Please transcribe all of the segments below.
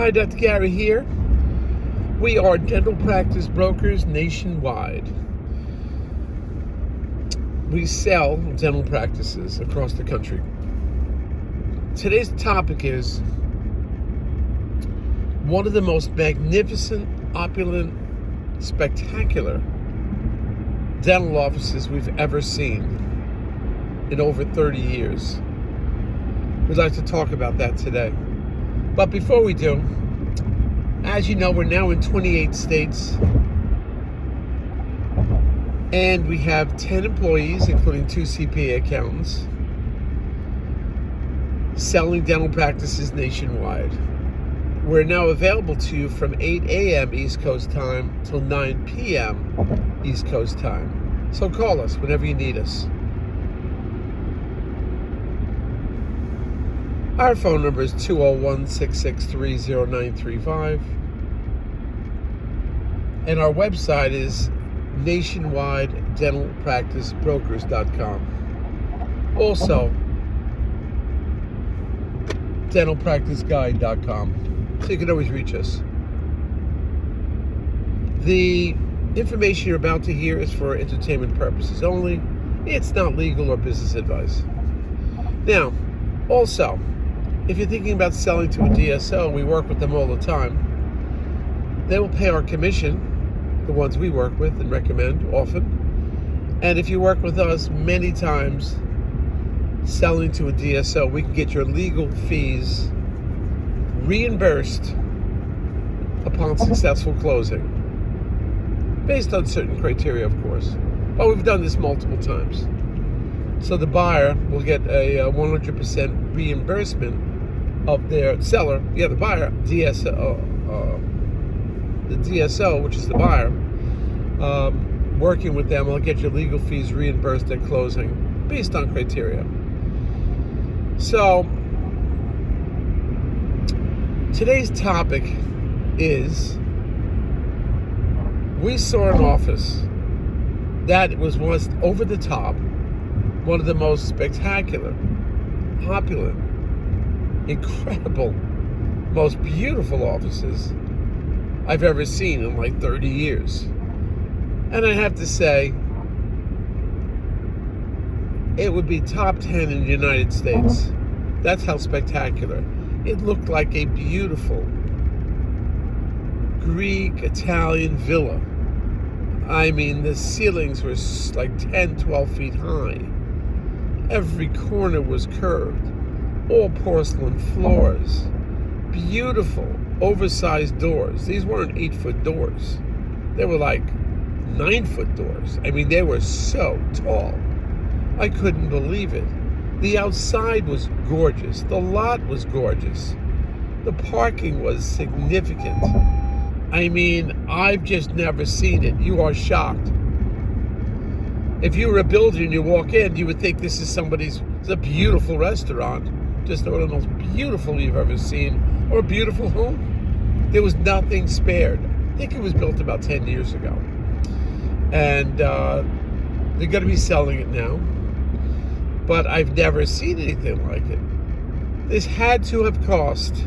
Hi, Dr. Gary here. We are dental practice brokers nationwide. We sell dental practices across the country. Today's topic is one of the most magnificent, opulent, spectacular dental offices we've ever seen in over 30 years. We'd like to talk about that today. But before we do, as you know, we're now in 28 states, and we have 10 employees, including 2 CPA accountants, selling dental practices nationwide. We're now available to you from 8 a.m. East Coast time till 9 p.m. East Coast time. So call us whenever you need us. Our phone number is 201-663-0935. And our website is nationwidedentalpracticebrokers.com. Also, dentalpracticeguide.com. So you can always reach us. The information you're about to hear is for entertainment purposes only. It's not legal or business advice. Now, also, if you're thinking about selling to a DSO, we work with them all the time. They will pay our commission, the ones we work with and recommend often. And if you work with us many times selling to a DSO, we can get your legal fees reimbursed upon successful closing, based on certain criteria, of course. But we've done this multiple times. So the buyer will get a 100% reimbursement of their seller, the buyer, DSO, the DSO, which is the buyer, working with them will get your legal fees reimbursed at closing based on criteria. So today's topic is, we saw an office that was once over the top, one of the most spectacular, opulent, incredible, most beautiful offices I've ever seen in like 30 years. And I have to say, it would be top 10 in the United States. That's how spectacular. It looked like a beautiful Greek, Italian villa. I mean, the ceilings were like 10, 12 feet high. Every corner was curved. All porcelain floors. Beautiful, oversized doors. These weren't 8-foot doors. They were like 9-foot doors. I mean, they were so tall. I couldn't believe it. The outside was gorgeous. The lot was gorgeous. The parking was significant. I mean, I've just never seen it. You are shocked. If you were a builder and you walk in, you would think this is it's a beautiful restaurant. Just one of the most beautiful you've ever seen, or a beautiful home. There was nothing spared. I think it was built about 10 years ago. And they're going to be selling it now. But I've never seen anything like it. This had to have cost,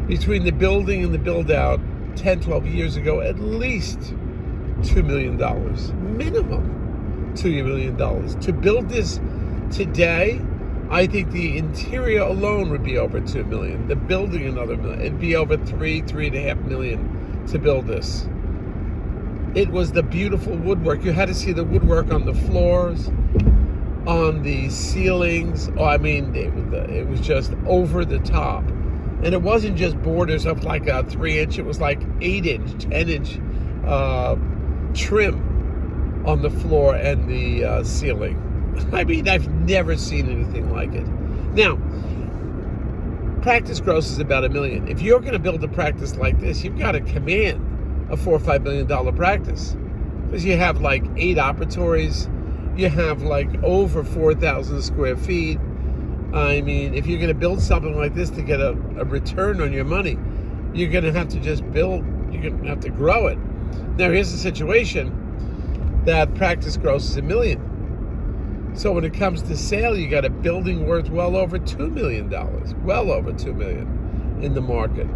between the building and the build out 10, 12 years ago, at least $2 million. Minimum $2 million. To build this today, I think the interior alone would be over $2 million. The building, another $1 million. It'd be over $3.5 million to build this. It was the beautiful woodwork. You had to see the woodwork on the floors, on the ceilings. Oh, I mean, it was just over the top. And it wasn't just borders of like a 3-inch. It was like 8-inch, 10-inch trim on the floor and the ceiling. I mean, I've never seen anything like it. Now, practice gross is about $1 million. If you're going to build a practice like this, you've got to command a $4 or $5 million practice, because you have like 8 operatories, you have like over 4,000 square feet. I mean, if you're going to build something like this to get a return on your money, you're going to have to just build. You're going to have to grow it. Now, here's the situation: that practice gross is $1 million. So when it comes to sale, you got a building worth well over $2 million, well over $2 million. in the market.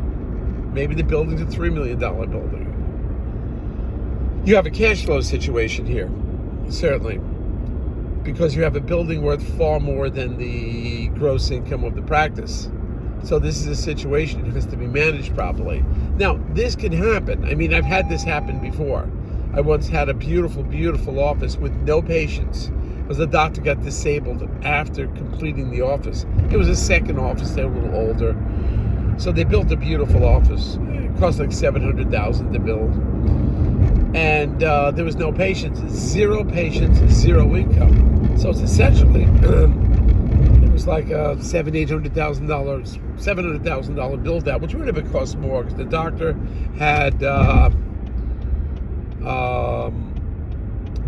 Maybe the building's a $3 million building. You have a cash flow situation here, certainly, because you have a building worth far more than the gross income of the practice. So this is a situation that has to be managed properly. Now, this can happen. I mean, I've had this happen before. I once had a beautiful, beautiful office with no patients because the doctor got disabled after completing the office. It was a second office. They were a little older. So they built a beautiful office. It cost like $700,000 to build. And there was no patients. 0 patients, 0 income. So it's essentially, it was like a $700,000 build out, which would have cost more because the doctor had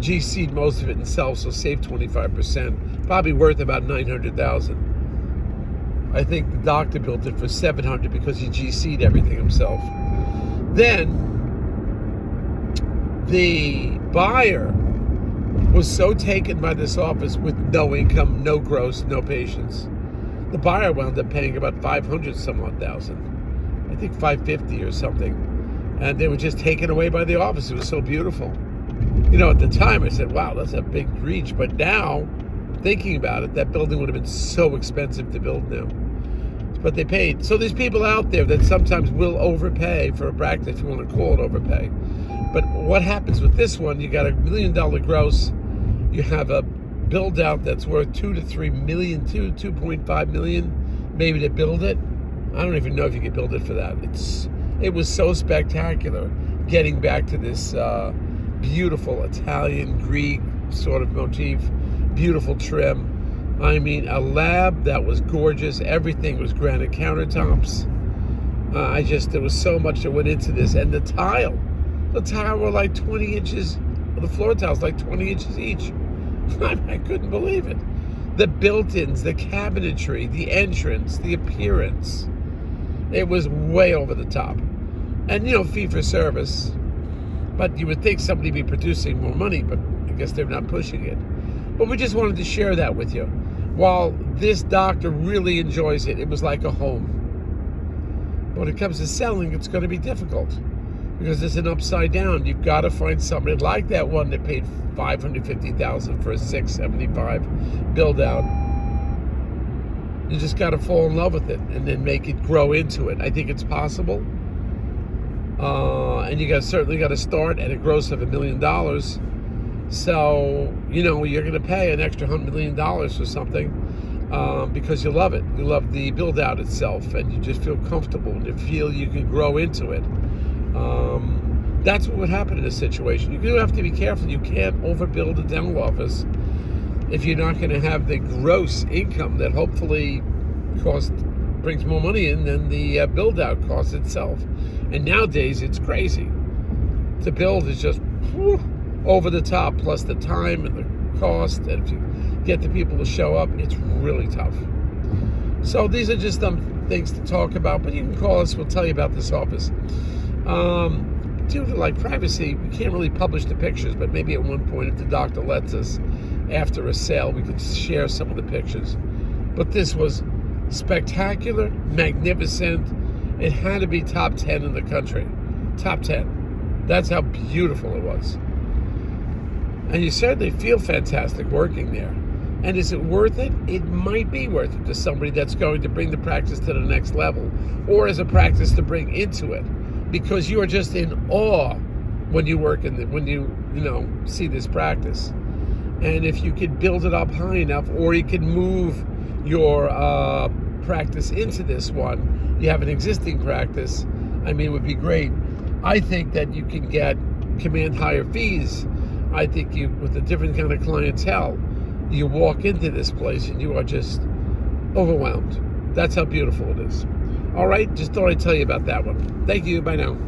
GC'd most of it himself, so saved 25%. Probably worth about $900,000. I think the doctor built it for $700,000 because he GC'd everything himself. Then the buyer was so taken by this office with no income, no gross, no patients. The buyer wound up paying about $500,000. I think $550,000 or something. And they were just taken away by the office. It was so beautiful. You know, at the time I said, wow, that's a big reach. But now, thinking about it, that building would have been so expensive to build now. But they paid. So there's people out there that sometimes will overpay for a practice, if you want to call it overpay. But what happens with this one, you got $1 million gross. You have a build out that's worth $2 to $3 million, $2.5 million, maybe to build it. I don't even know if you could build it for that. It was so spectacular getting back to this beautiful Italian, Greek sort of motif, beautiful trim. I mean, a lab that was gorgeous. Everything was granite countertops. There was so much that went into this. And the tile were like 20 inches, the floor tiles like 20 inches each. I couldn't believe it. The built-ins, the cabinetry, the entrance, the appearance. It was way over the top. And, you know, fee for service. But you would think somebody would be producing more money, but I guess they're not pushing it. But we just wanted to share that with you. While this doctor really enjoys it, it was like a home. When it comes to selling, it's going to be difficult because it's an upside down. You've got to find somebody like that one that paid $550,000 for a $675 build out. You just got to fall in love with it and then make it grow into it. I think it's possible. And you certainly got to start at a gross of $1 million. So, you know, you're going to pay an extra $100 million for something because you love it. You love the build out itself and you just feel comfortable and you feel you can grow into it. That's what would happen in this situation. You do have to be careful. You can't overbuild a dental office if you're not going to have the gross income that hopefully brings more money in than the build out cost itself. And nowadays it's crazy. To build is just over the top, plus the time and the cost, and if you get the people to show up, it's really tough. So these are just some things to talk about, but you can call us, we'll tell you about this office. Due to like privacy, we can't really publish the pictures, but maybe at one point if the doctor lets us, after a sale, we could share some of the pictures. But this was spectacular, magnificent. It had to be top 10 in the country. Top 10. That's how beautiful it was. And you certainly feel fantastic working there. And is it worth it? It might be worth it to somebody that's going to bring the practice to the next level, or as a practice to bring into it, because you are just in awe when you work when you see this practice. And if you could build it up high enough, or you can move your practice into this one, you have an existing practice, I mean, it would be great. I think that you can command higher fees. I think with a different kind of clientele, you walk into this place and you are just overwhelmed. That's how beautiful it is. All right, just thought I'd tell you about that one. Thank you. Bye now.